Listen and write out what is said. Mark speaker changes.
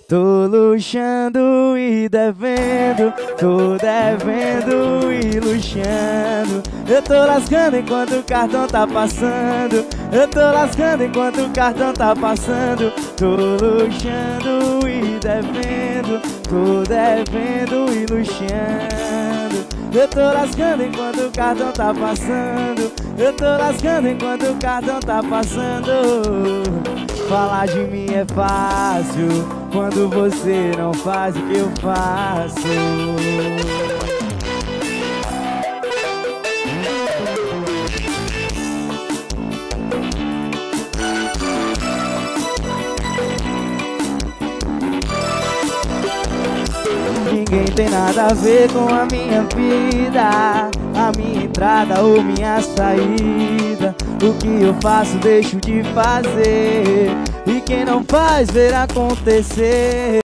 Speaker 1: Tô luxando e devendo, tô devendo e luxando. Eu tô lascando enquanto o cartão tá passando. Eu tô lascando enquanto o cartão tá passando. Tô luxando e devendo, tô devendo e luxando. Eu tô lascando enquanto o cartão tá passando. Eu tô lascando enquanto o cartão tá passando. Falar de mim é fácil quando você não faz o que eu faço. Ninguém tem nada a ver com a minha vida, a minha entrada ou minha saída. O que eu faço, deixo de fazer, e quem não faz, ver acontecer.